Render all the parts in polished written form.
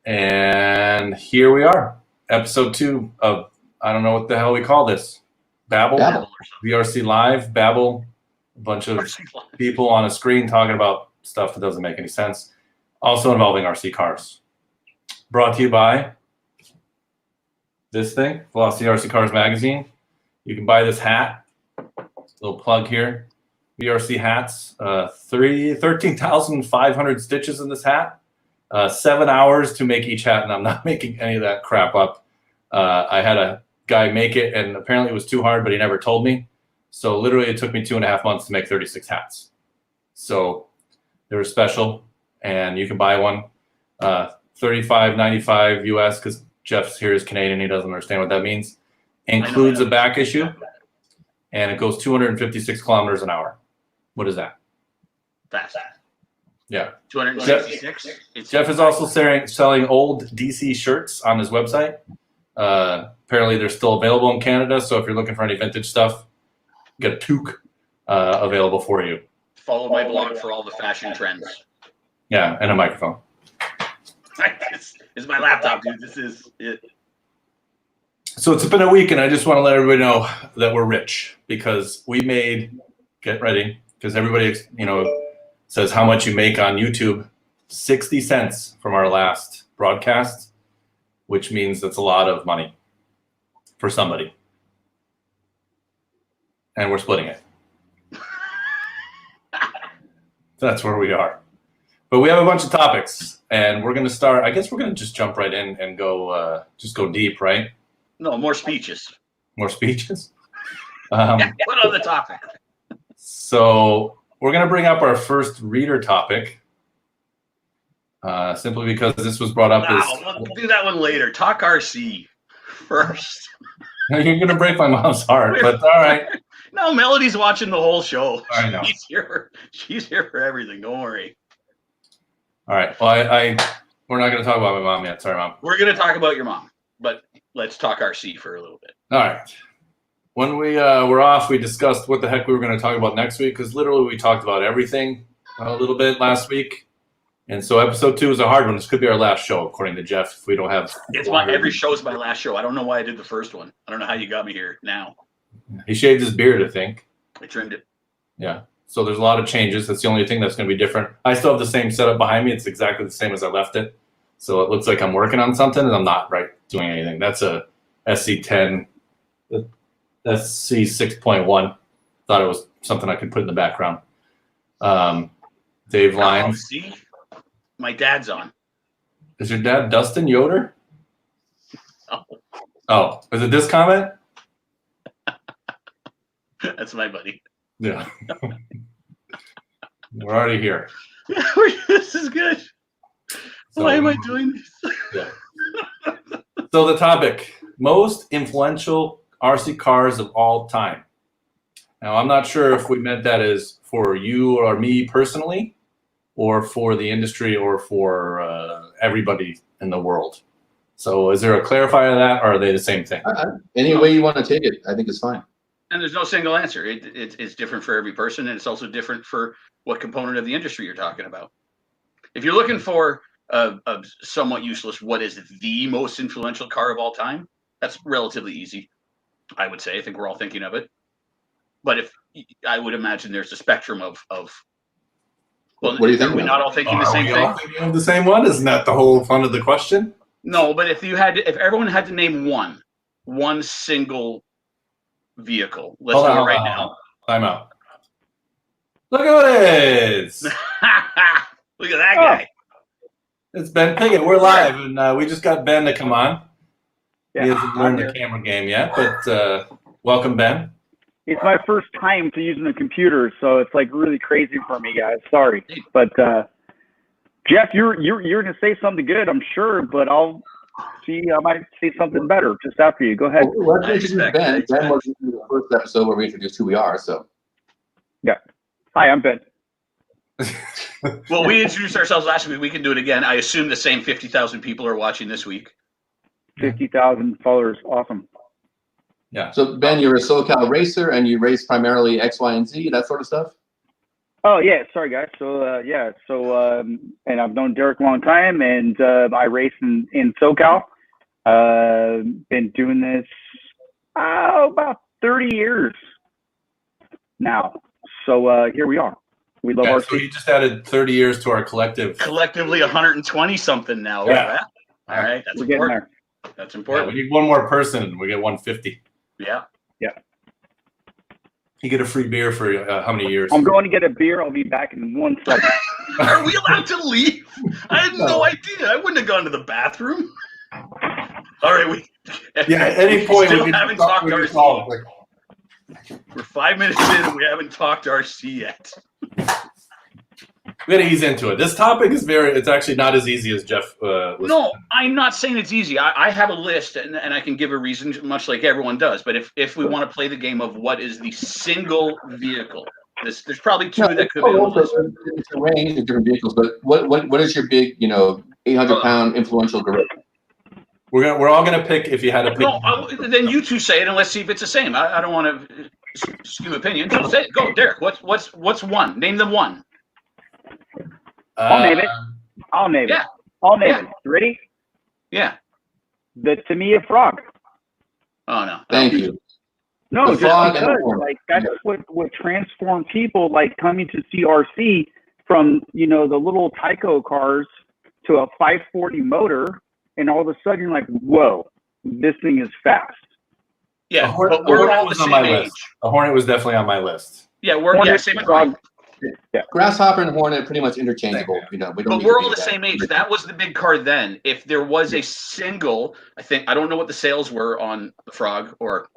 And here we are, episode 2 of, I don't know what the hell we call this. Babble. VRC Live, Babble, a bunch of people on a screen talking about stuff that doesn't make any sense. Also involving RC cars. Brought to you by this thing, Velocity RC Cars Magazine. You can buy this hat. Little plug here. VRC hats. 13,500 stitches in this hat. 7 hours to make each hat, and I'm not making any of that crap up. I had a guy make it, and apparently it was too hard, but he never told me. So literally it took me 2.5 months to make 36 hats. So they were special, and you can buy one. $35.95 US, because Jeff's here is Canadian. He doesn't understand what that means. Includes a back issue, and it goes 256 kilometers an hour. What is that? Fast. Yeah. 266. Jeff is also selling old DC shirts on his website. Apparently they're still available in Canada, so if you're looking for any vintage stuff, get a toque available for you. Follow my blog for all the fashion trends. Yeah, and a microphone. This is my laptop, dude. This is it. So it's been a week, and I just want to let everybody know that we're rich because we made, get ready, because everybody, says how much you make on YouTube, 60 cents from our last broadcast, which means that's a lot of money for somebody. And we're splitting it. That's where we are. But we have a bunch of topics, and we're going to start. I guess we're going to just jump right in and go deep, right? No, more speeches. More speeches? What on the topic? So we're going to bring up our first reader topic, simply because this was brought up. We'll do that one later. Talk RC first. You're going to break my mom's heart, but all right. No, Melody's watching the whole show. I know. She's here for everything. Don't worry. All right. Well, we're not going to talk about my mom yet. Sorry, Mom. We're going to talk about your mom, but let's talk RC for a little bit. All right. When we were off, we discussed what the heck we were going to talk about next week, because literally we talked about everything a little bit last week. And so episode 2 is a hard one. This could be our last show, according to Jeff, if we don't have... Every show's my last show. I don't know why I did the first one. I don't know how you got me here now. He shaved his beard, I think. I trimmed it. Yeah. So there's a lot of changes. That's the only thing that's going to be different. I still have the same setup behind me. It's exactly the same as I left it. So it looks like I'm working on something, and I'm not doing anything. That's a SC10... SC 6.1. Thought it was something I could put in the background. Dave Lyons. See? My dad's on. Is your dad Dustin Yoder? Oh. Oh, is it this comment? That's my buddy. Yeah. We're already here. This is good. Why am I doing this? Yeah. So the topic, most influential RC cars of all time. Now, I'm not sure if we meant that as for you or me personally, or for the industry, or for everybody in the world. So is there a clarifier of that, or are they the same thing? Any way you want to take it, I think is fine. And there's no single answer. It's different for every person, and it's also different for what component of the industry you're talking about. If you're looking for a somewhat useless, what is the most influential car of all time, that's relatively easy. I would say. I think we're all thinking of it. But if I would imagine there's a spectrum of well, what do you think? We're not all thinking the same thing. All thinking of the same one? Isn't that the whole fun of the question? No, but if everyone had to name one single vehicle, let's do it right now. I'm out. Look at this. Look at that guy. It's Ben Piggott. We're live, and we just got Ben to come on. Yeah, he hasn't learned the camera game yet, but welcome, Ben. It's my first time to using the computer, so it's like really crazy for me, guys. Sorry, but Jeff, you're gonna say something good, I'm sure, but I'll see. I might say something better just after you. Go ahead. Well, let's introduce Ben. Ben was in the first episode where we introduced who we are. So, yeah. Hi, I'm Ben. Well, we introduced ourselves last week. We can do it again. I assume the same 50,000 people are watching this week. 50,000 followers. Awesome. Yeah. So Ben, you're a SoCal racer, and you race primarily X, Y, and Z, that sort of stuff. Oh yeah, sorry guys. So and I've known Derek a long time, and I race in SoCal. Been doing this about 30 years now. So here we are. We love our. So you just added 30 years to our collective. Collectively 120 something now. Yeah. All right, that's We're important. there. That's Yeah, important. we need one more person, and we get 150. Yeah. You get a free beer for how many years? I'm going to get a beer. I'll be back in 1 second. Are we allowed to leave? I had no idea. I wouldn't have gone to the bathroom. All right, At any point still we haven't talked RC. We're 5 minutes in and we haven't talked RC yet. We got to ease into it. This topic is it's actually not as easy as Jeff was. No, I'm not saying it's easy. I have a list and I can give a reason, much like everyone does. But if we want to play the game of what is the single vehicle, there's probably two that could be on the list. It's a range of different vehicles, but what is your big, 800-pound influential gorilla? We're all gonna pick if you had to pick. No, then you two say it and let's see if it's the same. I don't want to skew opinions. So say it. Go, Derek. What's one? Name them one. I'll name it. I'll name it. Ready? Yeah. The Tamiya Frog. Oh no. Thank you. No, The just Frog because and the Hornet. like that's what transformed people like coming to see RC from the little Tyco cars to a 540 motor, and all of a sudden you're like, whoa, this thing is fast. Yeah, Hornet, but we're all the on my same age. list. The Hornet was definitely on my list. Yeah, same as Frog. mine. Yeah. Grasshopper and Hornet pretty much interchangeable. We don't. But need we're to all do the that. same age. That was the big car then. If there was a single, I don't know what the sales were on the Frog or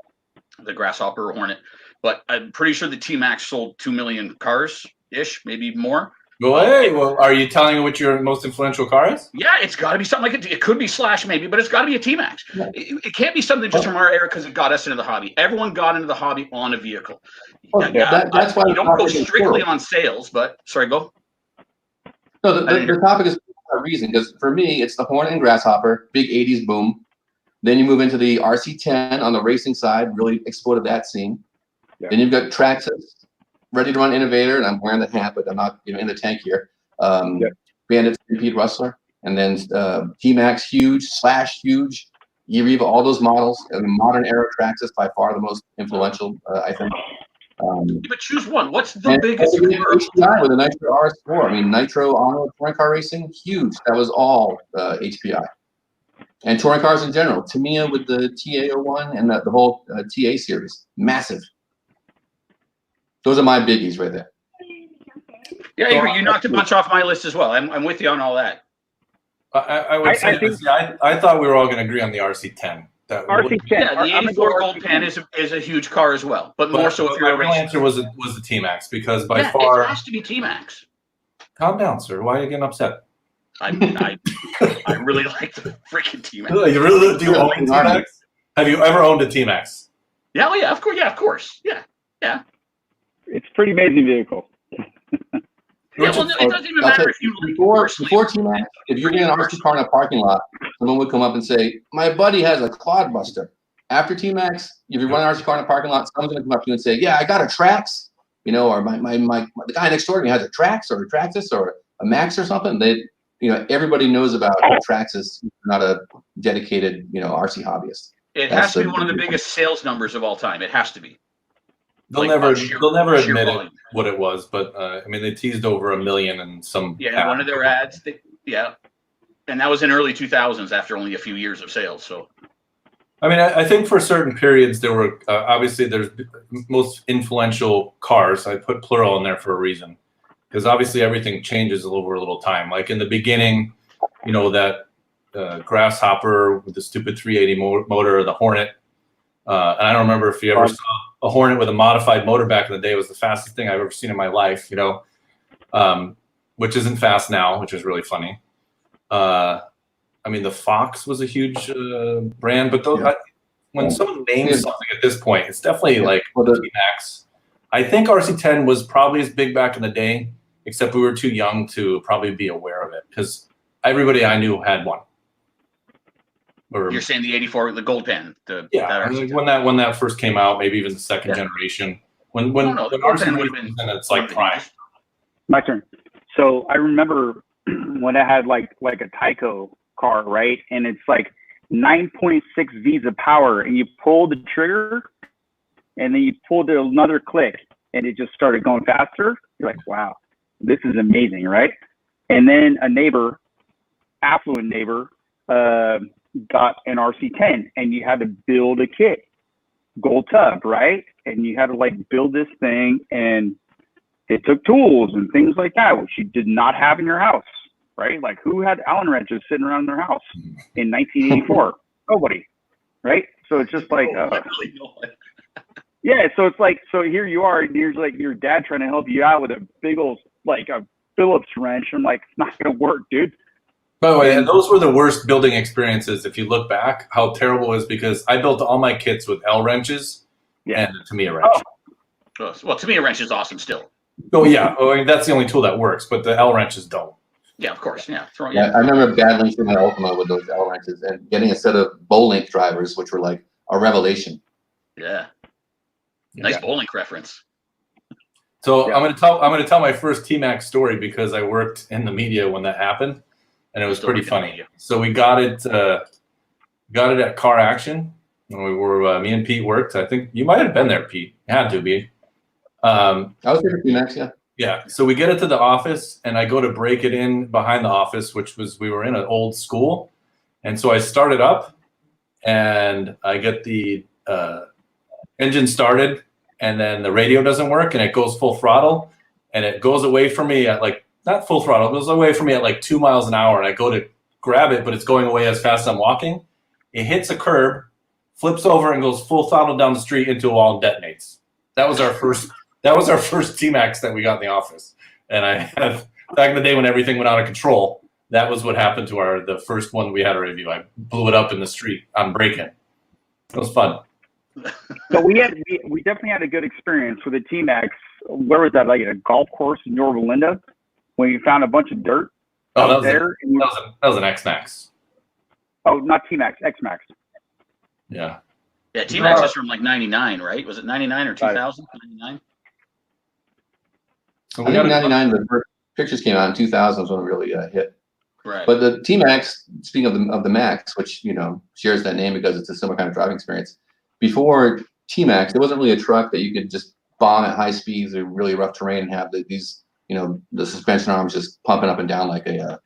the Grasshopper or Hornet, but I'm pretty sure the T-Max sold 2 million cars-ish, maybe more. Well, are you telling me what your most influential car is? Yeah, it's got to be something like it could be Slash maybe, but it's got to be a T-Max. Yeah. It can't be something just from our era because it got us into the hobby. Everyone got into the hobby on a vehicle. That's why you don't go strictly on sales, but sorry, go. No, the topic is for a reason, because for me, it's the Hornet and Grasshopper, big 80s boom. Then you move into the RC10 on the racing side, really exploded that scene. Yeah. Then you've got Traxxas, ready to run Innovator, and I'm wearing the hat, but I'm not in the tank here. Bandit, Pete Rustler, and then T-Max, huge, Slash, huge, Eureka, all those models. And the modern era Traxxas, by far the most influential, I think. But choose one. What's the biggest HPI with a Nitro RS4. I mean, Nitro on touring car racing, huge. That was all HPI. And touring cars in general. Tamiya with the TA01 and the whole TA series. Massive. Those are my biggies right there. Yeah, you knocked a bunch off my list as well. I'm with you on all that. I would say I thought we were all going to agree on the RC10. RC10. Yeah, the 84 Gold Pan is a huge car as well, but more so if you're a real racer. answer was the T-Max because by Yeah, far. it has to be T-Max. Calm down, sir. Why are you getting upset? I really like the freaking T-Max. You really do own a T-Max? Have you ever owned a T-Max? Yeah, well, yeah, of course. Yeah, of course. Yeah. It's a pretty amazing vehicle. Yeah, well, no, it doesn't even matter if you before T-Max, if you're in an RC car in a parking lot, someone would come up and say, "My buddy has a Clodbuster." After T-Max, if you run an RC car in a parking lot, someone's going to come up to you and say, "Yeah, I got a Trax," or the guy next door to me has a Trax or a Traxxas or a Max or something. Everybody knows about Traxxas, not a dedicated, RC hobbyist. It has to be one of the biggest sales numbers of all time. It has to be. They'll never admit it what it was, but they teased over 1 million and some. Yeah, one of their ads. And that was in early 2000s after only a few years of sales. So, I think for certain periods there were obviously there's most influential cars. I put plural in there for a reason because obviously everything changes over a little time. Like in the beginning, that Grasshopper with the stupid 380 motor, the Hornet. And I don't remember if you ever saw a Hornet with a modified motor back in the day. It was the fastest thing I've ever seen in my life, which isn't fast now, which is really funny. The Fox was a huge brand, but when someone names something at this point, it's definitely like T-Max. I think RC10 was probably as big back in the day, except we were too young to probably be aware of it because everybody I knew had one. You're saying the 84, the Gold Pan, when that first came out, maybe even the second generation. When RC would have been, it's like prime. My turn. So I remember when I had like a Tyco car, right? And it's like 9.6 V's of power, and you pull the trigger, and then you pulled another click, and it just started going faster. You're like, wow, this is amazing, right? And then a neighbor, affluent neighbor, got an RC10, and you had to build a kit, gold tub, right? And you had to like build this thing, and it took tools and things like that, which you did not have in your house, right? Like, who had Allen wrenches sitting around their house in 1984? Nobody, right? So it's just like, yeah. So it's like, so here you are, and here's like your dad trying to help you out with a big old, like a Phillips wrench. I'm like, it's not gonna work, dude. By the way, and those were the worst building experiences. If you look back, how terrible it was, because I built all my kits with L wrenches and a Tamiya wrench. Oh. Well, Tamiya wrench is awesome still. Oh yeah, I mean, that's the only tool that works, but the L wrenches don't. Yeah, of course. Yeah. I remember battling through my Ultima with those L wrenches and getting a set of bow link drivers, which were like a revelation. Yeah. Nice bowling reference. So I'm gonna tell my first T-Max story, because I worked in the media when that happened, and it was pretty funny. So we got it at Car Action when we were me and Pete worked. I think you might have been there, Pete. You had to be. I was there for T-Max, yeah. Yeah. So we get it to the office, and I go to break it in behind the office, we were in an old school, and so I start it up, and I get the engine started, and then the radio doesn't work, and it goes full throttle, and it goes away from me at like, not full throttle, it goes away from me at like 2 miles an hour, and I go to grab it, but it's going away as fast as I'm walking. It hits a curb, flips over, and goes full throttle down the street into a wall and detonates. That was our first T-Max that we got in the office. And back in the day when everything went out of control, that was what happened to the first one we had a review. I blew it up in the street on break-in. It was fun. So we definitely had a good experience with the T-Max. Where was that? Like at a golf course in Yorba Linda, when you found a bunch of dirt. Oh, that was an X-Max. Oh, not T-Max, X-Max. Yeah. Yeah, T-Max is from like 99, right? Was it 99 or 2000? 99? So I think 99, the first pictures came out in 2000 was when it really hit. Right. But the T-Max, speaking of the Max, which, shares that name because it's a similar kind of driving experience. Before T-Max, there wasn't really a truck that you could just bomb at high speeds or really rough terrain and have these, the suspension arms just pumping up and down like a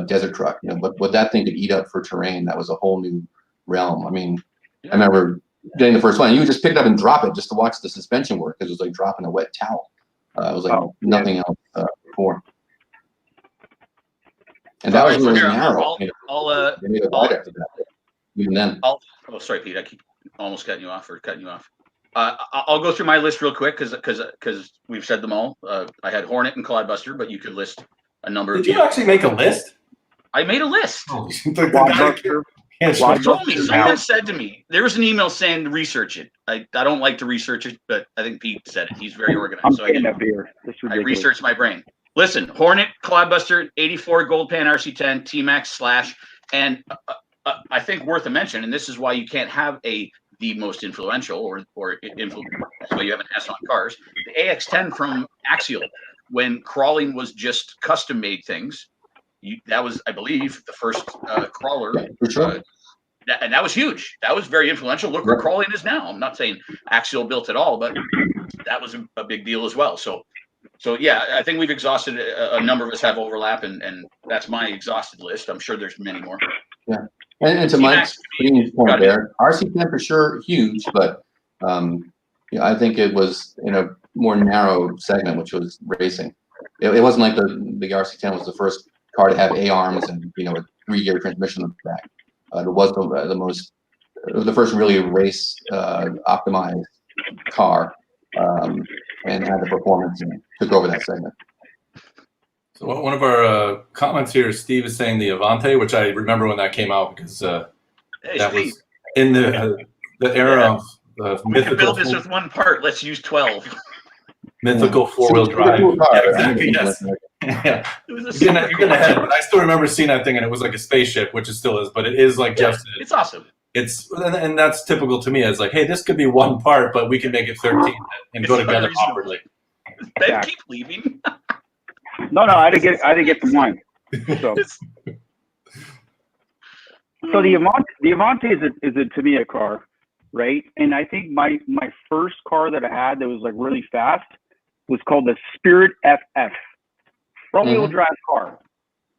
desert truck. But what that thing could eat up for terrain, that was a whole new realm. I mean, I remember getting the first one. You would just pick it up and drop it just to watch the suspension work, because it was like dropping a wet towel. It was like nothing else before. And that was really narrow. They made it wide after that. Even then. Sorry, Pete. I keep almost cutting you off. I'll go through my list real quick because we've said them all. I had Hornet and Clodbuster, but you could list a number of. Did you actually make a list? I made a list. Someone said to me, there was an email saying to research it. I don't like to research it, but I think Pete said it. He's very organized. I'm getting a beer. I researched my brain. Listen, Hornet, Clodbuster, 84 Gold Pan RC10, T-Max / and I think worth a mention, and this is why you can't have the most influential or influential, so you have an S on cars, the AX10 from Axial, when crawling was just custom made things. That was, I believe, the first crawler. And that was huge. That was very influential. Look where crawling is now. I'm not saying Axial built it all, but that was a big deal as well. So yeah, I think we've exhausted. A number of us have overlap, and that's my exhausted list. I'm sure there's many more. Yeah, and to Mike's point there, RC10 for sure huge, but I think it was in a more narrow segment, which was racing. It wasn't like the RC10 was the first car to have A-arms and a 3-gear transmission in the back. It was the first really race optimized car, and had the performance and took over that segment. So one of our comments here, Steve is saying the Avante, which I remember when that came out, because that was in the era of mythical. We can build this with one part. Let's use 12. Mythical 4-wheel drive. Yeah, exactly. Yes. Yeah. You're getting ahead, but I still remember seeing that thing, and it was like a spaceship, which it still is, but it is like Jeff said. It's awesome. And that's typical to me. It's like, hey, this could be one part, but we can make it 13 and go together awkwardly. Ben, keep leaving. No, I didn't get the wine. So the Avante is a Tamiya car, right? And I think my first car that I had that was like really fast was called the Spirit FF, front wheel drive car.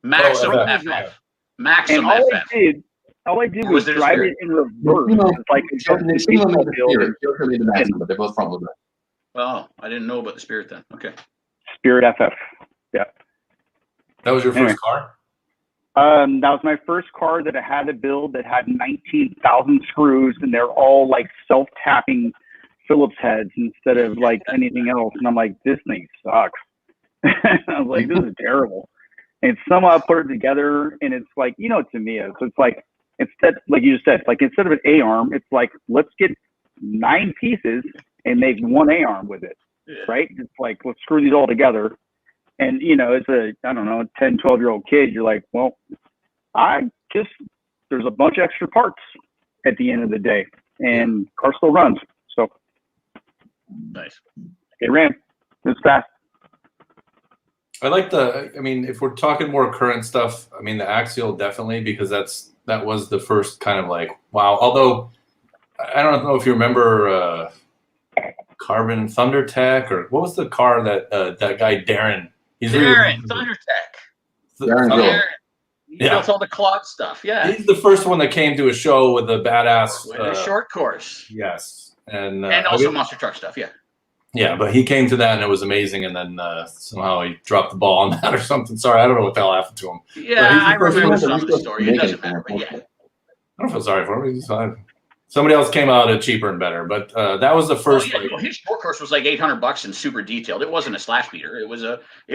Maximum FF. Maximum FF. All I did was drive it in reverse. It's like they're both front wheel drive. Oh, I didn't know about the Spirit then. Okay. Spirit FF. Yeah. That was your first car? That was my first car that I had to build that had 19,000 screws, and they're all like self-tapping Phillips heads instead of like anything else. And I'm like, this thing sucks. I was like, this is terrible. And somehow I put it together, and it's like, you know, to me, so it's like, instead, like you just said, like instead of an A-arm, it's like, let's get 9 pieces and make one A-arm with it, right? It's like, let's screw these all together. And, you know, as a, I don't know, 10, 12-year-old kid, you're like, well, there's a bunch of extra parts at the end of the day, and car still runs. So nice. It ran. It's fast. I like if we're talking more current stuff, I mean, the Axial definitely, because that was the first kind of like, wow. Although, I don't know if you remember Carbon Thunder Tech, or what was the car that that guy Darren? Darren Thunder Tech. Darren. He built all the clock stuff. Yeah. He's the first one that came to a show with a badass with a short course. Yes, and also monster truck stuff. Yeah. Yeah, but he came to that and it was amazing, and then somehow he dropped the ball on that or something. Sorry, I don't know what the hell happened to him. Yeah, I remember some of the story. It doesn't matter, but yeah. I don't feel sorry for him. He's fine. Somebody else came out cheaper and better, but that was the first. His short course was like $800 and super detailed. It wasn't a slash beater. It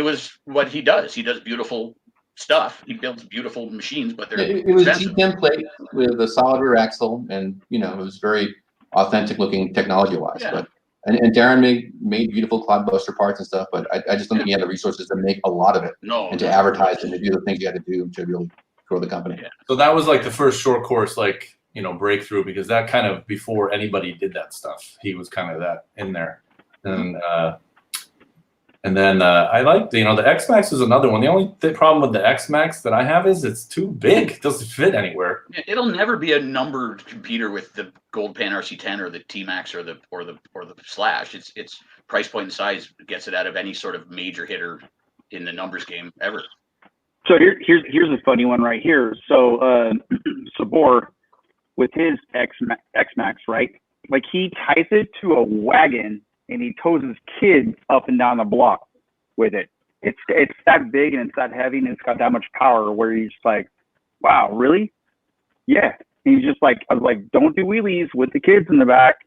was what he does. He does beautiful stuff. He builds beautiful machines, but they're it was G template with a solid rear axle, and it was very authentic looking technology wise. Yeah. But and Darren made beautiful clodbuster parts and stuff, but I just don't think he had the resources to make a lot of it and to advertise and to do the things you had to do to really grow the company. Yeah. So that was like the first short course, breakthrough, because that kind of before anybody did that stuff, he was kind of that in there. And then I liked, the X-Max is another one. The only problem with the X-Max that I have is it's too big. It doesn't fit anywhere. It'll never be a numbered computer with the Gold Pan RC10 or the T-Max or the Slash. Its price point and size gets it out of any sort of major hitter in the numbers game ever. So here's a funny one right here. So Sabor with his X-Max, right? Like he ties it to a wagon and he tows his kids up and down the block with it. It's that big and it's that heavy and it's got that much power where he's just like, wow, really? Yeah. And he's just like, I was like, don't do wheelies with the kids in the back.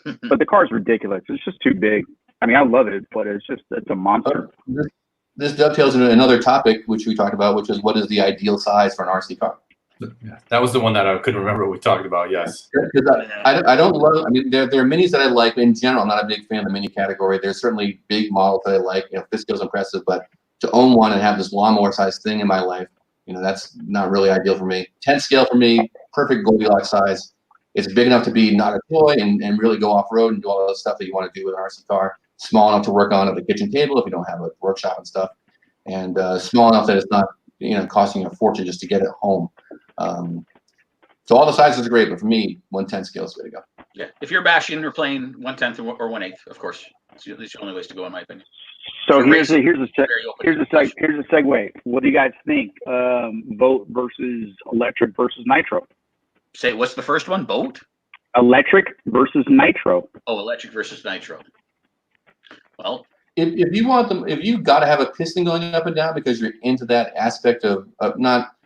But the car's ridiculous. It's just too big. I mean, I love it, but it's a monster. This dovetails into another topic which we talked about, which is what is the ideal size for an RC car? Yeah, that was the one that I couldn't remember we talked about. Yes. I don't love. I mean, there are minis that I like. In general, I'm not a big fan of the mini category. There's certainly big models that I like. This feels impressive, but to own one and have this lawnmower size thing in my life, that's not really ideal for me. 10 scale for me, perfect Goldilocks size. It's big enough to be not a toy and really go off road and do all the stuff that you want to do with an RC car. Small enough to work on at the kitchen table if you don't have a workshop and stuff, and small enough that it's not costing a fortune just to get it home. So all the sizes are great, but for me, 1/10 scale is the way to go. Yeah, if you're bashing or playing 1/10 or 1/8, of course, it's the only ways to go, in my opinion. So here's a segue. What do you guys think? Boat versus electric versus nitro. Say, what's the first one? Boat? Electric versus nitro. Oh, electric versus nitro. Well, if you want them, if you got to have a piston going up and down because you're into that aspect of not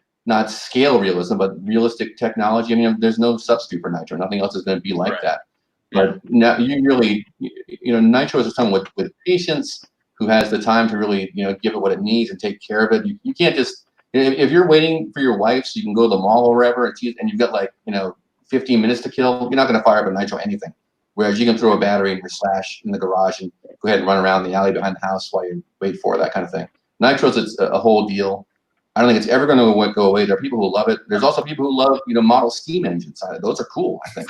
scale realism, but realistic technology. I mean, there's no substitute for nitro. Nothing else is going to be like that. But now you really, nitro is someone with patience who has the time to really, give it what it needs and take care of it. You can't just, if you're waiting for your wife so you can go to the mall or wherever and you've got 15 minutes to kill, you're not going to fire up a nitro anything. Whereas you can throw a battery in your Slash in the garage and go ahead and run around the alley behind the house while you wait for that kind of thing. Nitros, it's a whole deal. I don't think it's ever going to go away. There are people who love it. There's also people who love, model steam engines. Those are cool, I think.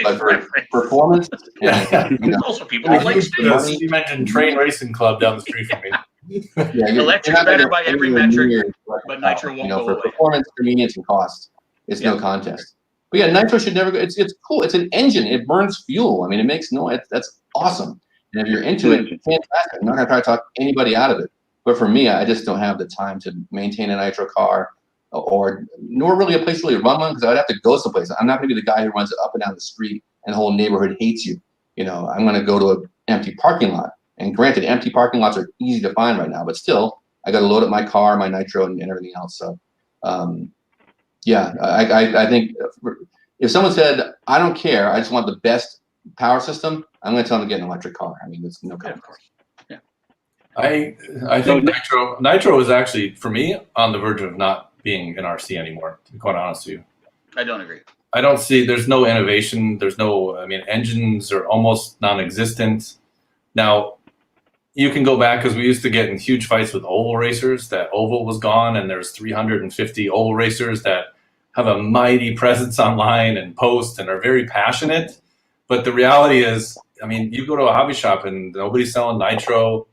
But for performance, also people who like steam engine train racing club down the street from me. Yeah, Electric's better by every metric, but nitro won't go for away. performance, convenience, and cost. It's no contest. But yeah, nitro should never go. It's cool. It's an engine. It burns fuel. I mean, it makes noise. That's awesome. And if you're into it, fantastic. I'm not gonna try to talk anybody out of it. But for me, I just don't have the time to maintain a nitro car, or nor really a place to really run one, because I'd have to go someplace. I'm not gonna be the guy who runs it up and down the street and the whole neighborhood hates you. You know, I'm gonna go to an empty parking lot. And granted, empty parking lots are easy to find right now, but still, I got to load up my car, my nitro, and everything else. So, yeah, I think if someone said, I don't care, I just want the best power system, I'm going to tell them to get an electric car. I mean, it's no cost. Of course. Yeah. I think nitro is actually, for me, on the verge of not being an RC anymore, to be quite honest with you. I don't agree. I don't see, there's no innovation. There's no, I mean, engines are almost non-existent. Now, you can go back, because we used to get in huge fights with oval racers. That oval was gone, and there's 350 oval racers that have a mighty presence online and post and are very passionate. But the reality is, I mean, you go to a hobby shop and nobody's selling nitro.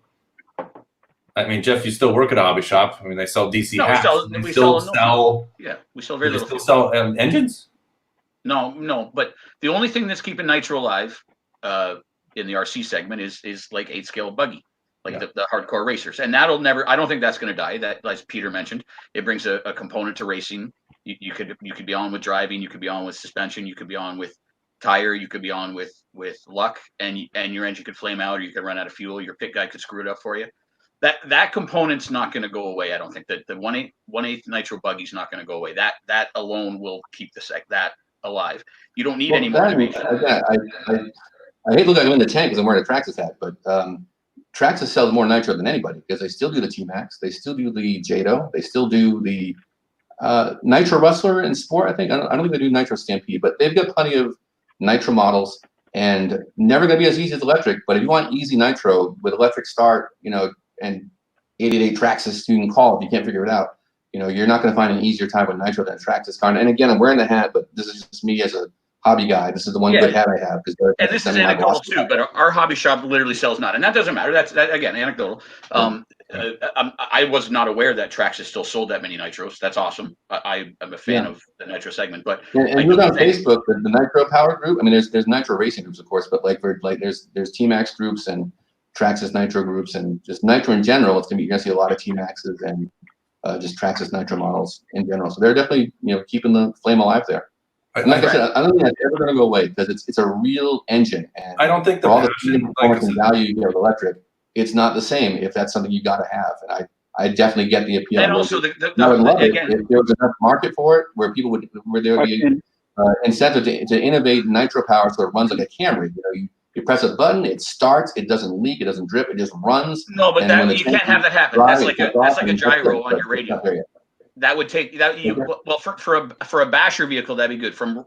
I mean, Jeff, you still work at a hobby shop. I mean, they sell DC hats. We still sell very little. They still sell engines? No. But the only thing that's keeping nitro alive in the RC segment is like 8-scale buggy. Like the hardcore racers, and that'll never. I don't think that's going to die. That, like Peter mentioned, it brings a component to racing. You could be on with driving, you could be on with suspension, you could be on with tire, you could be on with luck, and your engine could flame out, or you could run out of fuel. Your pit guy could screw it up for you. That component's not going to go away. I don't think that the 1/8 nitro buggy's not going to go away. That alone will keep that alive. You don't need any more. I hate to look like I'm in the tank because I'm wearing a Traxxas hat, but. Traxxas sells more nitro than anybody because they still do the T-Max, they still do the Jado, they still do the Nitro Rustler in sport. I think I don't think they do Nitro Stampede, but they've got plenty of nitro models, and never going to be as easy as electric. But if you want easy nitro with electric start, you know, and 888 Traxxas, you can call if you can't figure it out. You know, you're not going to find an easier time with nitro than a Traxxas car. And again, I'm wearing the hat, but this is just me as a hobby guy. This is the one good hat I have. And this is anecdotal too, but our hobby shop literally sells none, and that doesn't matter. That's again anecdotal. I was not aware that Traxxas still sold that many nitros. That's awesome. I am a fan of the nitro segment, but and look on Facebook, the Nitro Power group. I mean, there's nitro racing groups, of course, but there's T-Max groups and Traxxas nitro groups, and just nitro in general. You're gonna see a lot of T-Maxes and just Traxxas nitro models in general. So they're definitely keeping the flame alive there. And like I said, I don't think that's ever going to go away because it's a real engine. And I don't think for all the performance and value you get with electric, it's not the same if that's something you got to have. And I definitely get the appeal. And also, if there was enough market for it, where there would be incentive to innovate nitro power so it runs like a Camry. You press a button, it starts, it doesn't leak, it doesn't drip, it just runs. No, but you can't have that happen. That's like a gyro on your radio. That would take that for a basher vehicle, that'd be good. From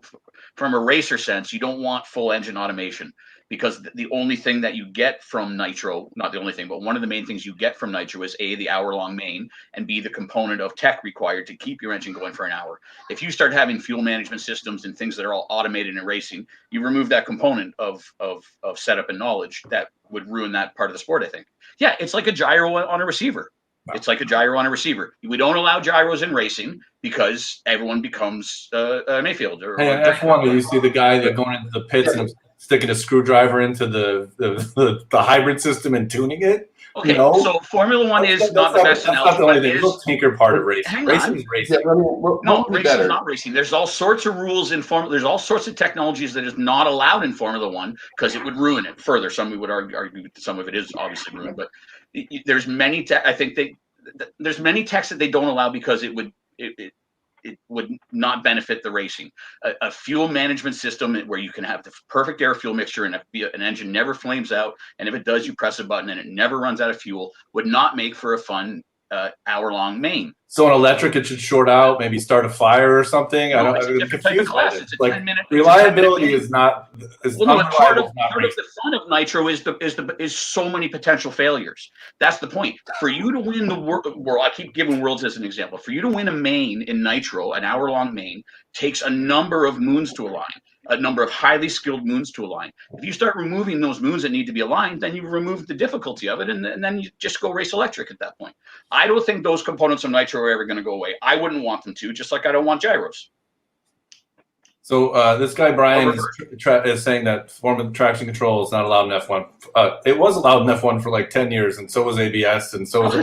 a racer sense, you don't want full engine automation, because the only thing that you get from nitro, not the only thing, but one of the main things you get from nitro is A, the hour-long main, and B, the component of tech required to keep your engine going for an hour. If you start having fuel management systems and things that are all automated in racing, you remove that component of setup and knowledge that would ruin that part of the sport, I think. Yeah, it's like a gyro on a receiver. It's like a gyro on a receiver. We don't allow gyros in racing because everyone becomes Mayfield or F1. You see the guy that going into the pits and sticking a screwdriver into the hybrid system and tuning it. Okay, so Formula One is not the best analogy. That's not the only thing. There's a tinker part of racing. Racing is racing. No, racing is not racing. There's all sorts of rules in Formula. There's all sorts of technologies that is not allowed in Formula One because it would ruin it further. Some would argue some of it is obviously ruined, but there's many. I think there's many techs that they don't allow because it would not benefit the racing. A fuel management system where you can have the perfect air fuel mixture and an engine never flames out, and if it does, you press a button and it never runs out of fuel, would not make for a fun hour-long main. So an electric, it should short out, maybe start a fire or something. No, it's a different type of class. It's a 10-minute. Reliability is not. Part of the fun of nitro is so many potential failures. That's the point. For you to win the world, I keep giving worlds as an example. For you to win a main in nitro, an hour-long main, takes a number of moons to align. a number of highly skilled moons to align. If you start removing those moons that need to be aligned, then you've removed the difficulty of it, and then you just go race electric at that point. I don't think those components of nitro are ever going to go away. I wouldn't want them to, just like I don't want gyros. So this guy Brian is saying that form of traction control is not allowed in F1. It was allowed in F1 for like 10 years, and so was ABS, and so was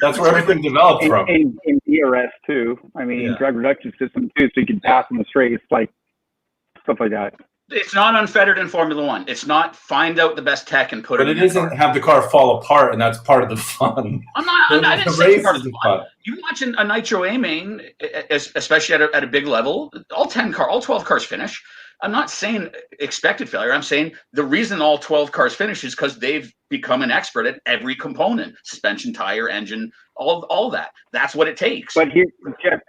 that's where everything developed from. In DRS too. I mean, drag reduction system too, so you can pass in the straight, like stuff like that. It's not unfettered in Formula One. It's not find out the best tech and put it in the car. But it isn't have the car fall apart, and that's part of the fun. I didn't say it's part of the fun. You watch a nitro A main, especially at a big level, all 12 cars finish. I'm not saying expected failure. I'm saying the reason all 12 cars finish is because they've become an expert at every component: suspension, tire, engine, all that. That's what it takes. But here, Jeff,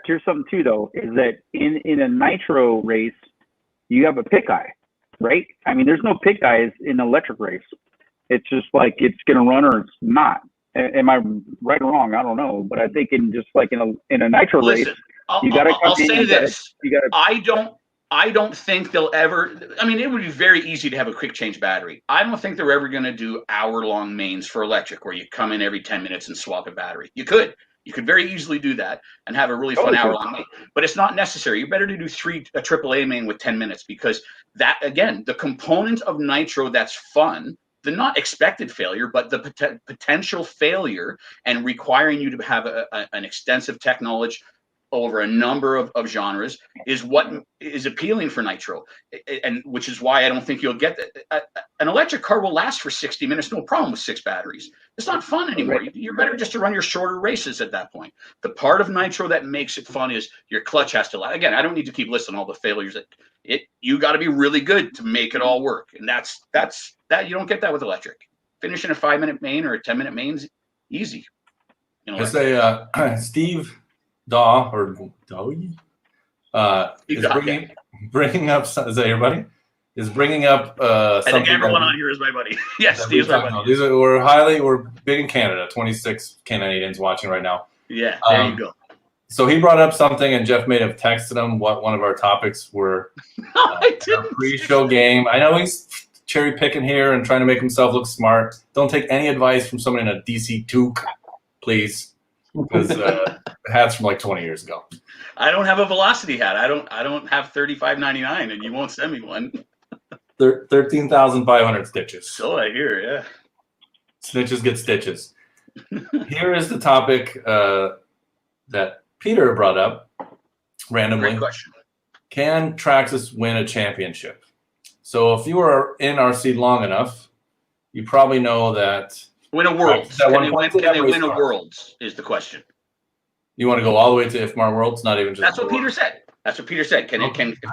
here's something too, though, is that in a nitro race, you have a pick eye, right? I mean, there's no pick eyes in an electric race. It's just like it's going to run or it's not. Am I right or wrong? I don't know. But I think in a nitro race, you got to. I'll say this. I don't think they'll ever. I mean, it would be very easy to have a quick change battery. I don't think they're ever going to do hour-long mains for electric where you come in every 10 minutes and swap a battery. You could very easily do that and have a really fun hour-long main, but it's not necessary. You're better to do a AAA main with 10 minutes because that, again, the component of nitro that's fun, the not expected failure, but the potential failure and requiring you to have an extensive tech knowledge over a number of genres is what is appealing for nitro, and which is why I don't think you'll get that. An electric car will last for 60 minutes, no problem with 6 batteries. It's not fun anymore. You're better just to run your shorter races at that point. The part of nitro that makes it fun is your clutch has to last. Again, I don't need to keep listing all the failures you got to be really good to make it all work, and that's you don't get that with electric. Finishing a 5-minute main or a 10-minute main's easy. I say Steve Daw or Dowie is bringing up. Is that your buddy? Is bringing up. I think everyone on here is my buddy. Yes, Steve's my buddy. We're big in Canada. 26 Canadians watching right now. Yeah, there you go. So he brought up something, and Jeff may have texted him what one of our topics were. I didn't. Pre-show game. I know he's cherry picking here and trying to make himself look smart. Don't take any advice from someone in a DC Toque, please. Because hat's from like 20 years ago. I don't have a velocity hat. I don't have $35.99, and you won't send me one. 13,500 stitches. So I hear, yeah. Snitches get stitches. Here is the topic that Peter brought up randomly. Great question. Can Traxxas win a championship? So if you were in RC long enough, you probably know that. Win a Worlds. Can they win a Worlds is the question. You want to go all the way to IFMAR Worlds, not even just. That's what Peter said. That's what Peter said. Can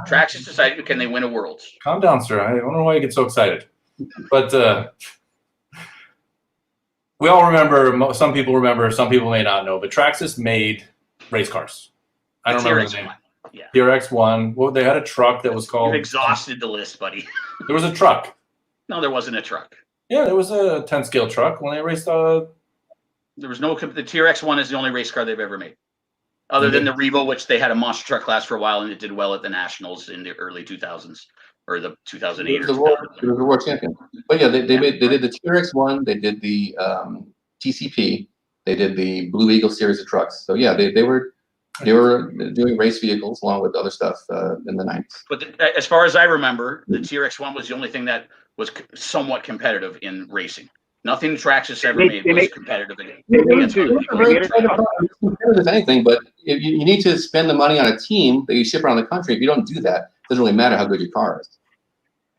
Traxxas decide? Can they win a Worlds? Calm down, sir. I don't know why you get so excited. But we all remember. Some people remember. Some people may not know. But Traxxas made race cars. I don't remember the name. Yeah. TRX1. Well, they had a truck that was called. You've exhausted the list, buddy. There was a truck. No, there wasn't a truck. Yeah, there was a 10 scale truck when they raced. There was no. The TRX1 is the only race car they've ever made, other than the Revo, which they had a monster truck class for a while, and it did well at the Nationals in the early 2000s or the 2008. It was the world champion. But yeah, they did the TRX1, they did the TCP, they did the Blue Eagle series of trucks. So yeah, they were doing race vehicles along with other stuff in the 90s. But as far as I remember, the TRX1 was the only thing that was somewhat competitive in racing. Nothing Traxxas ever made was competitive against competitive anything, but if you need to spend the money on a team that you ship around the country. If you don't do that, it doesn't really matter how good your car is.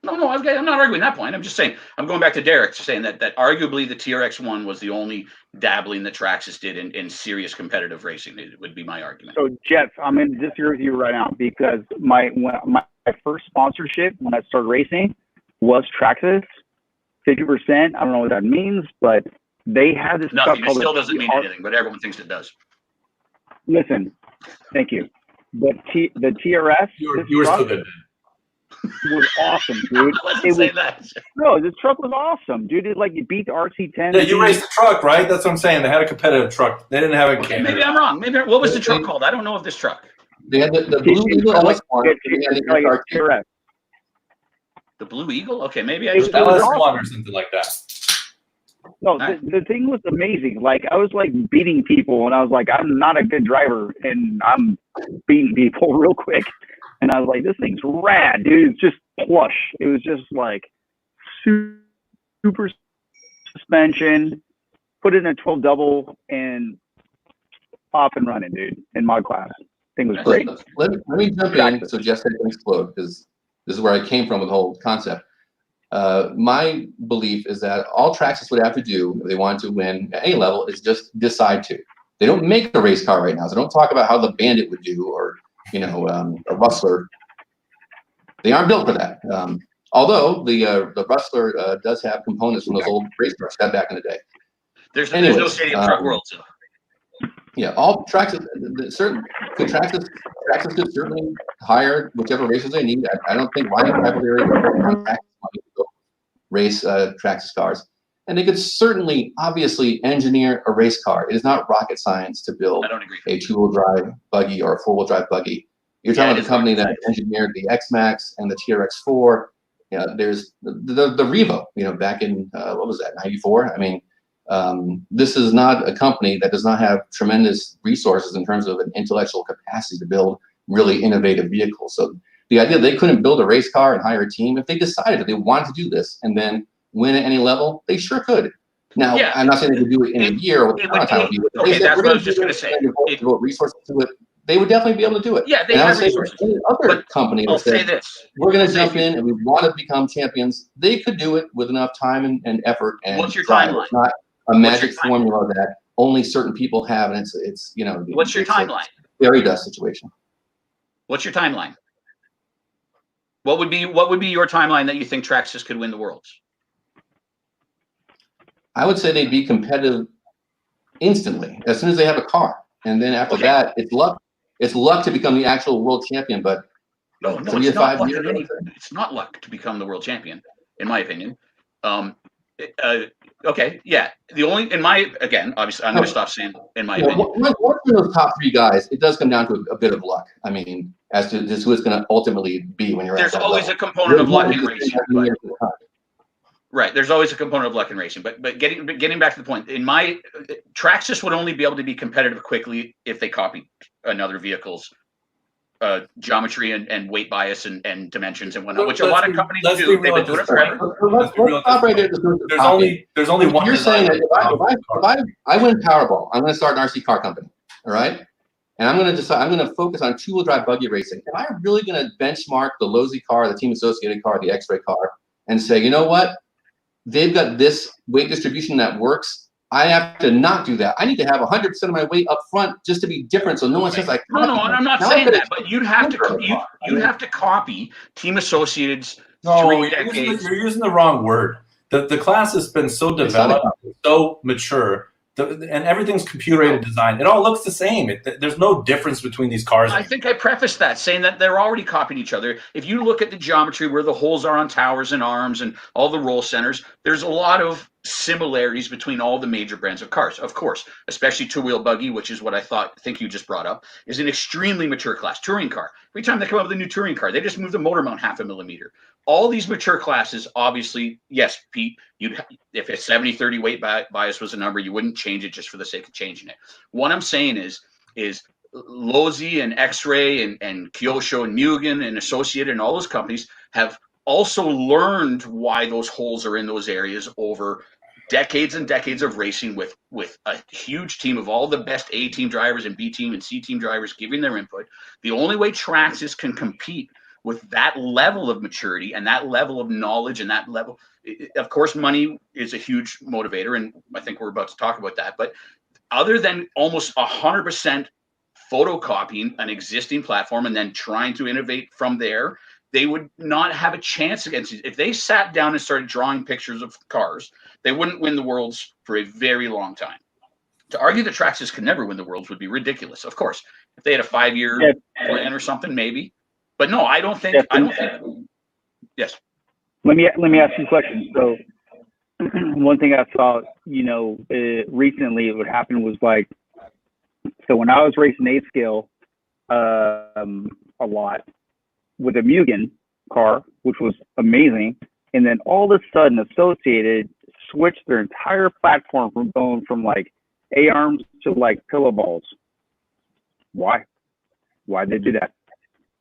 No, I'm not arguing that point. I'm just saying, I'm going back to Derek, saying that arguably the TRX1 was the only dabbling that Traxxas did in serious competitive racing. It would be my argument. So, Jeff, I'm in disagree with you right now because my first sponsorship when I started racing was Traxxas. 50%. I don't know what that means, but they have this. Nothing. It still doesn't mean anything, but everyone thinks it does. Listen, thank you. The TRS. You were still good. Was awesome, dude. No, this truck was awesome, dude. It beat the RC10. Yeah, you raced the truck, right? That's what I'm saying. They had a competitive truck. They didn't have a. Okay, maybe I'm wrong. What was the truck called? I don't know of this truck. They had the Blue Eagle LS1. They had the SRT. Correct. The Blue Eagle? Okay, maybe I It was just LS1 or something like that. No, the thing was amazing. Like, I was like beating people, and I was like, I'm not a good driver, and I'm beating people real quick. And I was like, this thing's rad, dude. It's just plush. It was just like super suspension, put it in a 12 double, and off and running, dude, in mod class. Thing was great. Let me jump in so Jeff said explode, because this is where I came from with the whole concept. My belief is that all Traxxas would have to do if they wanted to win at any level is just decide to. They don't make a race car right now, so don't talk about how the Bandit would do or a Rustler. They aren't built for that. Although the Rustler does have components from those old race cars back in the day. There's no stadium truck world. So. Yeah, all Traxxas Traxxas could certainly hire whichever races they need. I don't think Ryan Cavalieri would race Traxxas cars. And they could certainly, obviously, engineer a race car. It is not rocket science to build a two-wheel drive buggy or a four-wheel drive buggy. You're talking about the company that engineered the X-Max and the TRX4. There's the Revo, back in, what was that, 94? I mean, this is not a company that does not have tremendous resources in terms of an intellectual capacity to build really innovative vehicles. So the idea they couldn't build a race car and hire a team, if they decided that they wanted to do this and then win at any level, they sure could. Now, I'm not saying they could do it in a year or what the time would be. Okay, that's what I was just going to say. Devote resources to it, they would definitely be able to do it. Yeah, they have resources. Any other company that said, we're going to jump in and we want to become champions, they could do it with enough time and effort. And what's your timeline? It's not a magic formula that only certain people have, and it's What's your timeline? Fairy dust situation. What's your timeline? What would be your timeline that you think Traxxas could win the Worlds? I would say they'd be competitive instantly as soon as they have a car, and then after that, it's luck. It's luck to become the actual world champion, but no, it's not luck. It's not luck to become the world champion, in my opinion. Okay, yeah. Obviously, I'm going to stop saying in my opinion. One of those top three guys, it does come down to a bit of luck. I mean, as to just who it's going to ultimately be when you're. There's always a component of luck in racing. Right, there's always a component of luck in racing, but getting back to the point, Traxxas would only be able to be competitive quickly if they copied another vehicle's geometry and weight bias and dimensions and whatnot, which a lot of companies do. They've been doing it forever. There's only one. You're saying that if I win Powerball, I'm going to start an RC car company, all right? And I'm going to focus on two-wheel drive buggy racing. Am I really going to benchmark the Losi car, the Team Associated car, the X-Ray car, and say, you know what? They've got this weight distribution that works. I have to not do that. I need to have 100% of my weight up front just to be different, so no one says like. No, I'm not saying that, but you'd have to copy Team Associated's 3 decades. You're using the wrong word. The class has been so developed, so mature, and everything's computer-aided design. It all looks the same. There's no difference between these cars. I think I prefaced that saying that they're already copying each other. If you look at the geometry where the holes are on towers and arms and all the roll centers, there's a lot of similarities between all the major brands of cars. Of course, especially two-wheel buggy, which is what I think you just brought up, is an extremely mature class. Touring car. Every time they come up with a new touring car, they just move the motor mount 0.5 millimeter. All these mature classes, obviously, yes, Pete, if a 70-30 weight bias was a number, you wouldn't change it just for the sake of changing it. What I'm saying is Losi and X-Ray and Kyosho and Mugen and Associated and all those companies have also learned why those holes are in those areas over decades and decades of racing with a huge team of all the best A team drivers and B team and C team drivers giving their input. The only way Traxxas can compete with that level of maturity and that level of knowledge and that level, of course, money is a huge motivator, and I think we're about to talk about that. But other than almost 100% photocopying an existing platform and then trying to innovate from there, they would not have a chance against it. If they sat down and started drawing pictures of cars, they wouldn't win the Worlds for a very long time. To argue that Traxxas could never win the Worlds would be ridiculous. Of course, if they had a 5-year plan or something, maybe. But no, I don't think. Yes. Let me ask you a question. So, one thing I saw, recently, what happened was like, so when I was racing 8 scale, a lot with a Mugen car, which was amazing. And then all of a sudden, Associated switched their entire platform from going from like A-arms to like pillow balls. Why? Why did they do that?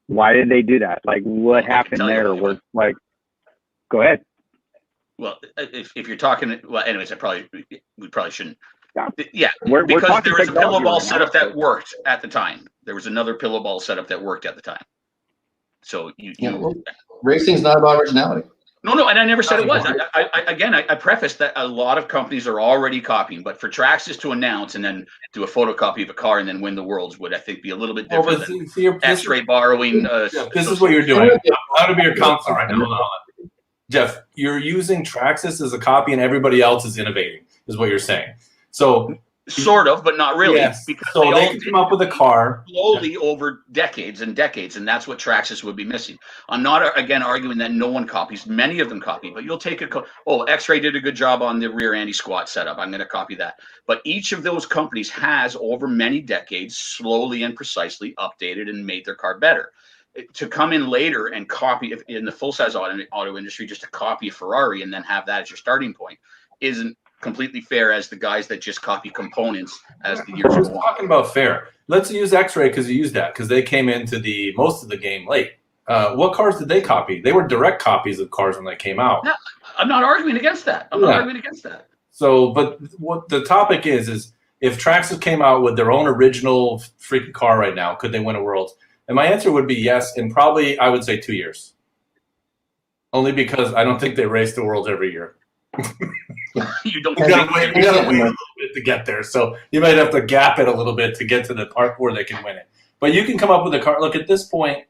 Why did they do that? Like, what happened there? Was like, go ahead. Well, if you're talking, well, anyways, we probably shouldn't. Yeah, because there was a pillow ball setup that worked at the time. There was another pillow ball setup that worked at the time. So racing's not about originality. No, and I never said it was. I prefaced that a lot of companies are already copying, but for Traxxas to announce and then do a photocopy of a car and then win the worlds would, I think, be a little bit different than X-ray borrowing. This is what you're doing. I'm going to be your counselor right now. Hold on. Jeff, you're using Traxxas as a copy and everybody else is innovating, is what you're saying. So sort of, but not really. Yes. Because so they can come up with a car slowly over decades and decades, and that's what Traxxas would be missing. I'm not, again, arguing that no one copies. Many of them copy, but you'll take X-Ray did a good job on the rear anti-squat setup. I'm going to copy that. But each of those companies has, over many decades, slowly and precisely updated and made their car better. To come in later and copy in the full-size auto industry, just to copy a Ferrari and then have that as your starting point isn't completely fair as the guys that just copy components as the years go on. Talking about fair. Let's use X-Ray because you used that because they came into most of the game late. What cars did they copy? They were direct copies of cars when they came out. No, I'm not arguing against that. I'm not arguing against that. So, but what the topic is if Traxxas came out with their own original freaking car right now, could they win a Worlds? And my answer would be yes, and probably I would say 2 years. Only because I don't think they race the Worlds every year. You gotta wait a little bit to get there. So you might have to gap it a little bit to get to the part where they can win it. But you can come up with a car. Look, at this point,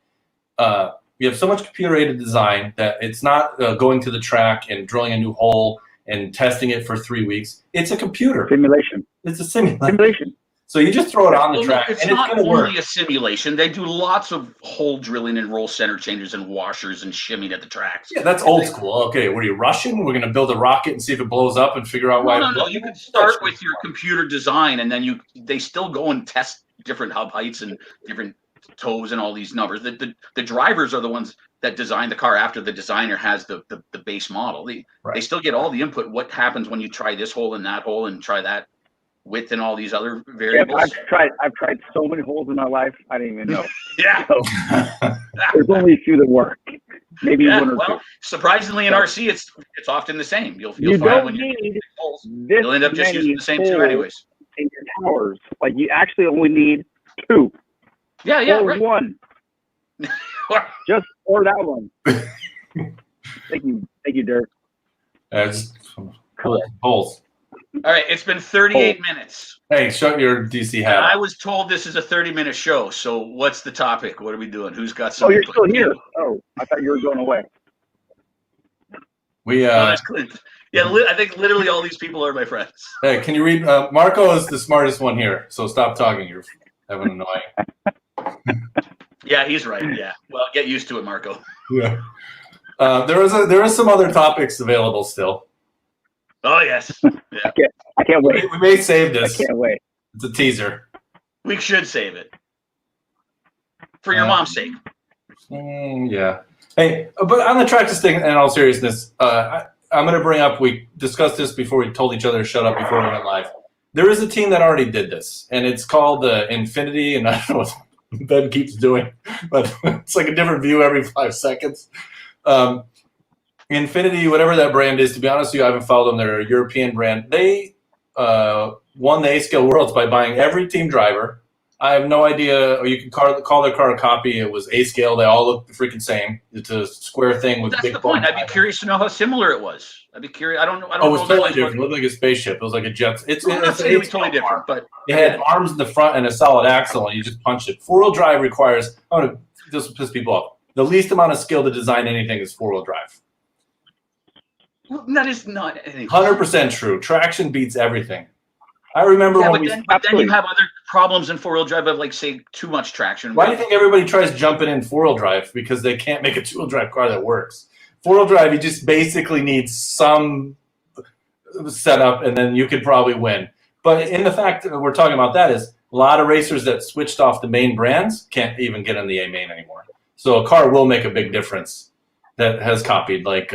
you have so much computer-aided design that it's not going to the track and drilling a new hole and testing it for 3 weeks. It's a computer. Simulation. It's a simulation. So you just throw it on the track, it's and not it's going to work. only a simulation. They do lots of hole drilling and roll center changes and washers and shimming at the tracks. Yeah, that's old school. Okay, what are you rushing? We're going to build a rocket and see if it blows up and figure out why. No. You can start with your computer design, and then they still go and test different hub heights and different toes and all these numbers. The drivers are the ones that design the car after the designer has the base model. They still get all the input. What happens when you try this hole and that hole and try that width and all these other variables? I've tried so many holes in my life, I didn't even know. Yeah. So, there's only a few that work. Maybe one or two. Surprisingly in RC, it's often the same. You'll you find don't when need holes, you'll end up just using the same two anyways. In your towers, like you actually only need 2. Yeah, or right. 1. Just or that one. Thank you, Dirk. Just holes. All right, it's been 38 minutes. Hey, shut your DC hat. I was told this is a 30-minute show, so what's the topic? What are we doing? Who's got something? Oh, you're still here. Oh, I thought you were going away. That's Clint. Yeah, I think literally all these people are my friends. Hey, can you read? Marco is the smartest one here, so stop talking. You're having annoying. Yeah, he's right. Yeah. Well, get used to it, Marco. Yeah. There is some other topics available still. Oh yes. Yeah. I can't wait. We may save this. I can't wait. It's a teaser. We should save it for your mom's sake. Yeah. Hey, but on the Traxxas thing, in all seriousness, I'm going to bring up. We discussed this before we told each other to shut up before we went live. There is a team that already did this, and it's called Infinity, and I don't know what Ben keeps doing, but it's like a different view every 5 seconds. Infinity, whatever that brand is, to be honest with you, I haven't followed them. They're a European brand. They won the A-Scale Worlds by buying every team driver. I have no idea, or you can call their car a copy. It was A-Scale. They all look the freaking same. It's a square thing with That's big. That's the point. I'd be curious to know how similar it was. I'd be curious. I don't know. It was totally different. It looked like a spaceship. It was like a jet. It's totally different, but it had arms in the front and a solid axle, and you just punch it. 4-wheel drive requires. I'm gonna just piss people off. The least amount of skill to design anything is 4-wheel drive. That is not anything. 100% true. Traction beats everything. I remember when but then you have other problems in 4-wheel drive of, like, say, too much traction. Why do you think everybody tries jumping in 4-wheel drive? Because they can't make a 2-wheel drive car that works. 4-wheel drive, you just basically need some setup, and then you could probably win. But in the fact that we're talking about that is a lot of racers that switched off the main brands can't even get in the A main anymore. So a car will make a big difference that has copied, like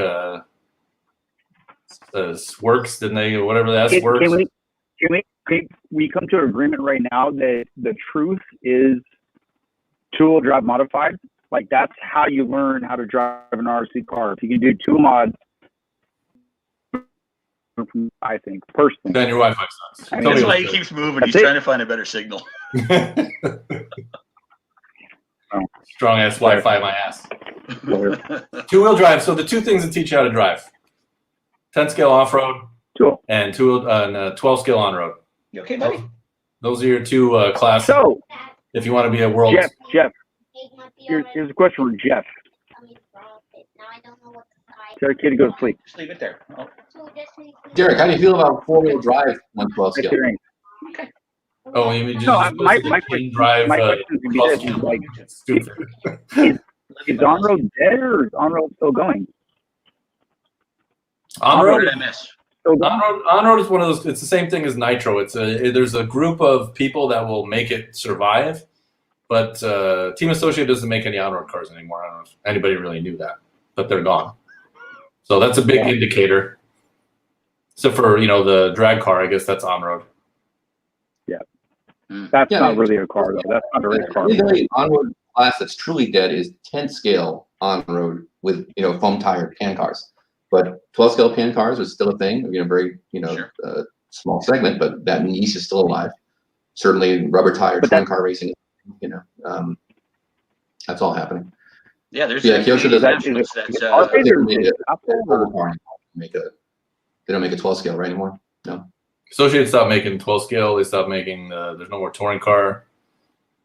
Works, didn't they? Whatever the S Works. Can we come to an agreement right now that the truth is two-wheel drive modified? Like, that's how you learn how to drive an RC car. If you can do two mods, I think, personally. Then your Wi-Fi sucks. I mean, That's why he keeps moving. He's trying to find a better signal. Strong ass Wi-Fi, my ass. Two-wheel drive. So the two things that teach you how to drive: 10 scale off-road and 12 scale on-road. You okay, buddy? Those are your two classes. So, if you want to be a world, Jeff, here's a question for Jeff. Tell your kid to go to sleep. Just leave it there. Oh. Derek, how do you feel about four-wheel drive 112 scale? Okay. Oh, you mean just my question drive? Is like, stupid. is on-road dead or is on-road still going? On-road MS. On-road is one of those. It's the same thing as nitro. There's a group of people that will make it survive, but Team Associate doesn't make any on-road cars anymore. I don't know if anybody really knew that, but they're gone. So that's a big indicator. Except for the drag car, I guess that's on-road. Yeah, that's not really a car though. That's not a race car. The on-road class that's truly dead is 10 scale on-road with foam tire pan cars. But 12 scale pan cars is still a thing. Very small segment, but that niche is still alive. Certainly, rubber tire twin car racing. That's all happening. Yeah, there's Kyosho does that. They don't make a 12 scale right anymore. No. Associated stopped making 12 scale. They stopped making. There's no more touring car.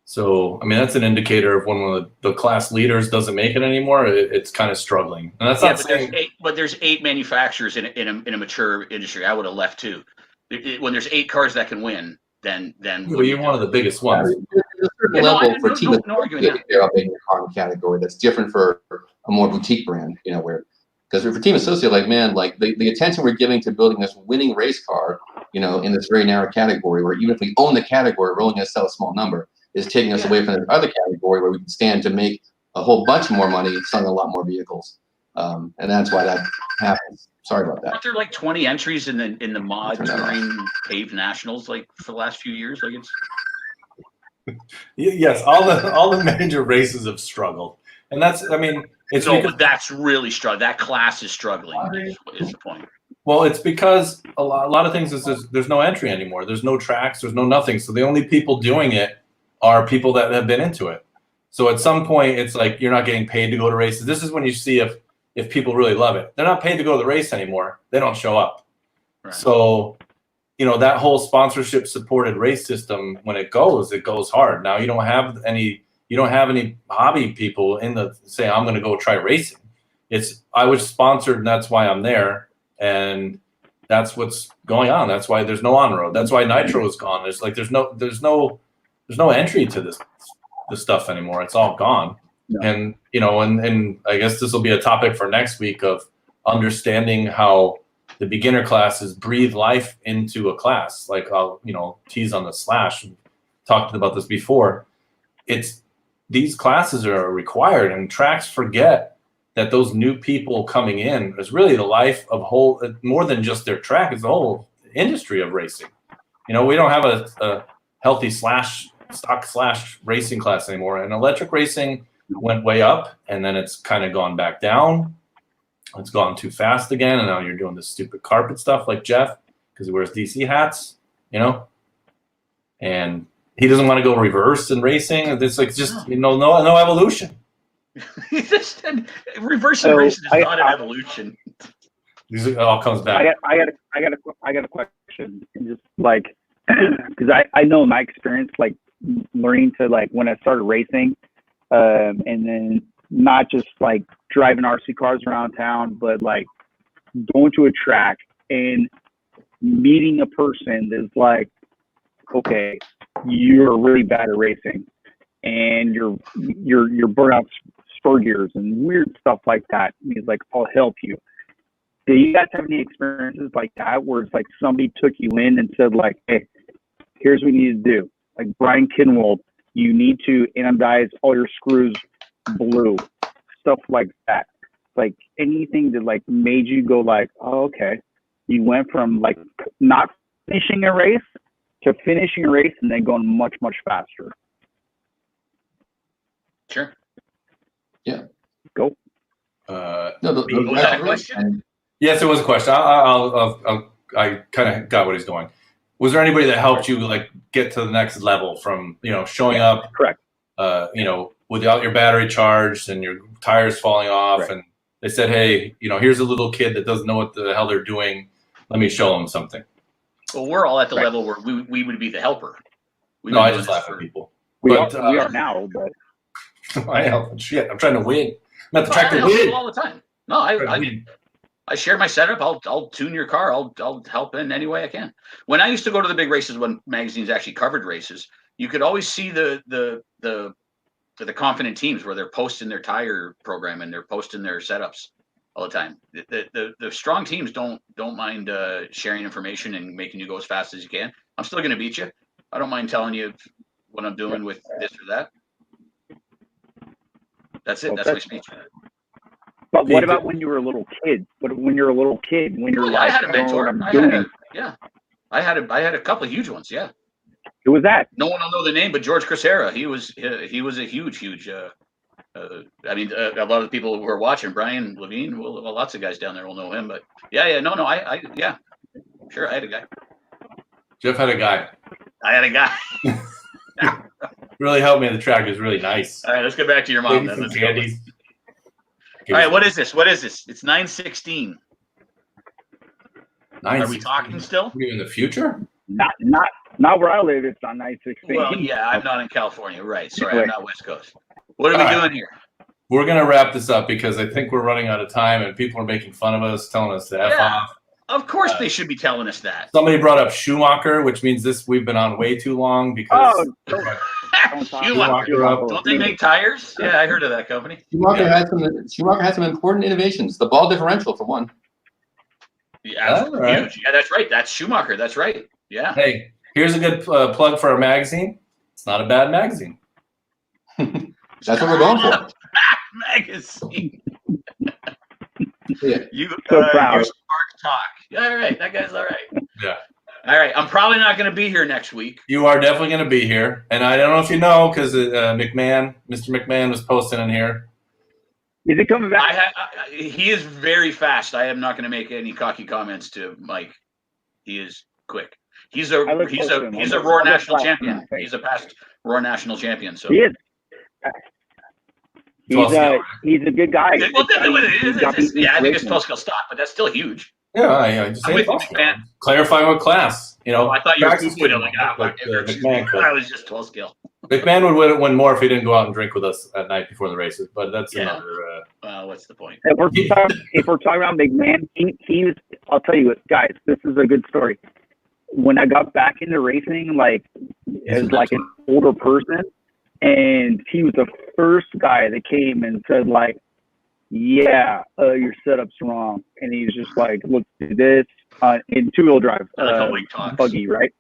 So I mean, that's an indicator of when one of the class leaders doesn't make it anymore. It's kind of struggling, and that's not saying. There's eight manufacturers in a mature industry. I would have left too. When there's 8 cars that can win, then. Well, you're one of the biggest ones. There's a certain level for Team Associated car category that's different for a more boutique brand. Because for Team Associate, the attention we're giving to building this winning race car, in this very narrow category, where even if we own the category, we're only going to sell a small number, is taking us away from the other category where we can stand to make a whole bunch more money selling a lot more vehicles. And that's why that happens. Sorry about that. Aren't there 20 entries in the mod touring paved nationals for the last few years? Yes, all the major races have struggled, and that's that's really struggling. That class is struggling. Is the point? Well, it's because a lot of things is there's no entry anymore. There's no tracks. There's no nothing. So the only people doing it are people that have been into it. So at some point, it's like you're not getting paid to go to races. This is when you see if people really love it. They're not paid to go to the race anymore. They don't show up. Right. So, that whole sponsorship supported race system, when it goes hard. Now you don't have any hobby people say, I'm going to go try racing. I was sponsored and that's why I'm there. And that's what's going on. That's why there's no on-road. That's why nitro is gone. There's no entry to this stuff anymore. It's all gone. Yeah. And and I guess this will be a topic for next week of understanding how the beginner classes breathe life into a class. Like I'll tease on the slash. Talked about this before. These classes are required, and tracks forget that those new people coming in is really the life of more than just their track. It's the whole industry of racing. We don't have a healthy stock racing class anymore. And electric racing went way up, and then it's kind of gone back down. It's gone too fast again, and now you're doing this stupid carpet stuff like Jeff, because he wears DC hats, and he doesn't want to go reverse in racing. It's no evolution. Reversing racing is not an evolution. It all comes back. I got a question. Just because I know my experience, learning to when I started racing, and then not just driving RC cars around town, but going to a track and meeting a person that's okay, you're really bad at racing, and you're burnt out spur gears and weird stuff like that. He's I'll help you. Do you guys have any experiences like that where it's somebody took you in and said hey, here's what you need to do? like Brian Kinwald, you need to anodize all your screws blue, stuff like that. Like anything that like made you go like, oh, okay, you went from like not finishing a race to finishing a race and then going much, much faster. Sure. Yeah. Go. No, Was that a question? Yes, it was a question. I kind of got what he's going. Was there anybody that helped you like get to the next level from, you know, showing up, Correct. You know, without your battery charged and your tires falling off, Right. and they said, hey, you know, here's a little kid that doesn't know what the hell they're doing. Let me show them something. Well, we're all at the Right. level where we would be the helper. We've No, been I doing just this laugh for- at people. We But, are now, but I help. Shit, I'm trying to win. I'm at the No, track I to help win. people all the time. No, I share my setup. I'll tune your car. I'll help in any way I can. When I used to go to the big races, when magazines actually covered races, you could always see the confident teams where they're posting their tire program and they're posting their setups all the time. The strong teams don't mind sharing information and making you go as fast as you can. I'm still going to beat you. I don't mind telling you what I'm doing with this or that. That's it. That's my speech. But what about when you were a little kid? But when you're a little kid, when you're I like, had a I don't know mentor. what I'm doing. I had a couple of huge ones. Yeah. Who was that? No one will know the name, but George Crisera. He was a huge. I mean, a lot of the people who are watching, Brian Levine, well, lots of guys down there will know him. But yeah, sure, I had a guy. Jeff had a guy. I had a guy. Really helped me at the track. It was really nice. All right, let's get back to your mom Maybe then. some Let's go. candies. All right, what is this? What is this? It's 9:16. Nice. Are we talking still? Are we in the future? Not where I live. It's on 916. Well, yeah, I'm not in California, right? Sorry, I'm not West Coast. What are we All right. doing here? We're going to wrap this up because I think we're running out of time and people are making fun of us, telling us to F off. Of course they should be telling us that. Somebody brought up Schumacher, which means we've been on way too long because Schumacher. up. Don't they make tires? Yeah, I heard of that company. Schumacher had some important innovations. The ball differential, for one. Yeah, All right. huge. Yeah, that's right. That's Schumacher. That's right. Yeah. Hey, here's a good plug for our magazine. It's not a bad magazine. That's what we're going for. Magazine. Yeah. You So proud. Your Spark Talk. Yeah, all right. That guy's all right. Yeah. All right. I'm probably not going to be here next week. You are definitely going to be here. And I don't know if you know because Mr. McMahon was posting in here. Is it coming back? He is very fast. I am not going to make any cocky comments to Mike. He is quick. He's a Roar national champion. He's a past Roar national champion. So He is. He's a good guy. Well, I think it's 12 scale stock, but that's still huge. Yeah, I just I'm say with you, McMahon. clarify what class. You know, I thought you were Traxxas putting it like McMahon could. I was just 12 scale. McMahon would win more if he didn't go out and drink with us at night before the races. But that's another. What's the point? If we're talking about McMahon, he was. I'll tell you what, guys. This is a good story. When I got back into racing, like as like an older person, and he was the first guy that came and said like, "Yeah, your setup's wrong," and he's just like, "Look at this in two-wheel drive buggy, right?"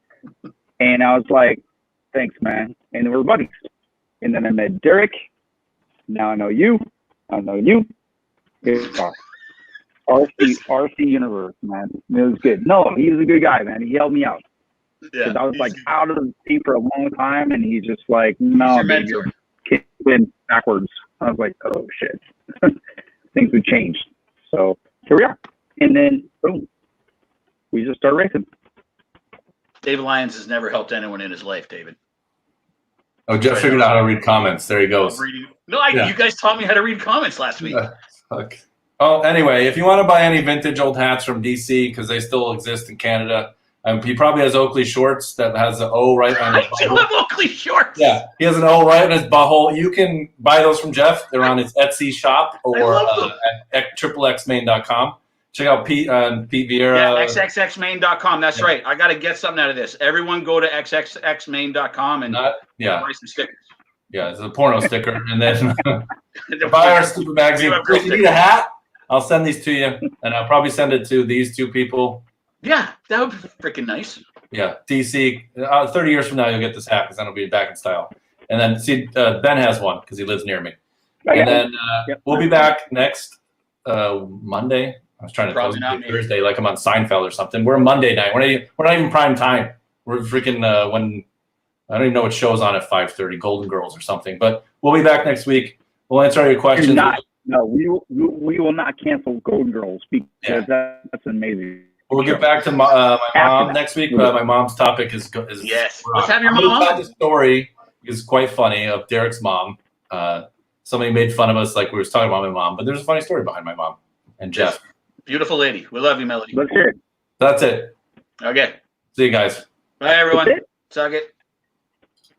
And I was like, "Thanks, man." And we're buddies. And then I met Derek. Now I know you. I know you. It's RC Universe, man. It was good. No, he was a good guy, man. He helped me out. Because I was like out of the team for a long time, and he's just like, "No, you're kicking backwards." I was like, "Oh shit." Things would change. So here we are. And then boom, we just started racing. David Lyons has never helped anyone in his life, David. Oh, Jeff figured out how to read comments. There he goes. You guys taught me how to read comments last week. Fuck. Oh, anyway, if you want to buy any vintage old hats from DC, because they still exist in Canada, he probably has Oakley shorts that has the O right on his I do have Oakley shorts. Yeah, he has an O right on his butthole. You can buy those from Jeff. They're on his Etsy shop or at xxmain.com. Check out Pete Vieira. Yeah, xxmain.com. That's right. I got to get something out of this. Everyone go to xxmain.com and buy some stickers. Yeah, it's a porno sticker. And then buy our stupid magazine. If you need a hat, I'll send these to you. And I'll probably send it to these two people. Yeah, that would be freaking nice. Yeah, DC. 30 years from now, you'll get this hat because then it'll be back in style. And then see, Ben has one because he lives near me. And then we'll be back next Monday. I was trying to tell you Thursday, like I'm on Seinfeld or something. We're Monday night. We're not even prime time. We're freaking when I don't even know what show's on at 5:30, Golden Girls or something. But we'll be back next week. We'll answer all your questions. No, we will not cancel Golden Girls because that's amazing. We'll get back to my mom next week. My mom's topic is yes. Let's have your mom on. The story is quite funny of Derek's mom. Somebody made fun of us like we were talking about my mom, but there's a funny story behind my mom and Jeff. Beautiful lady. We love you, Melody. Let's hear it. That's it. Okay. See you guys. Bye, everyone. Suck it.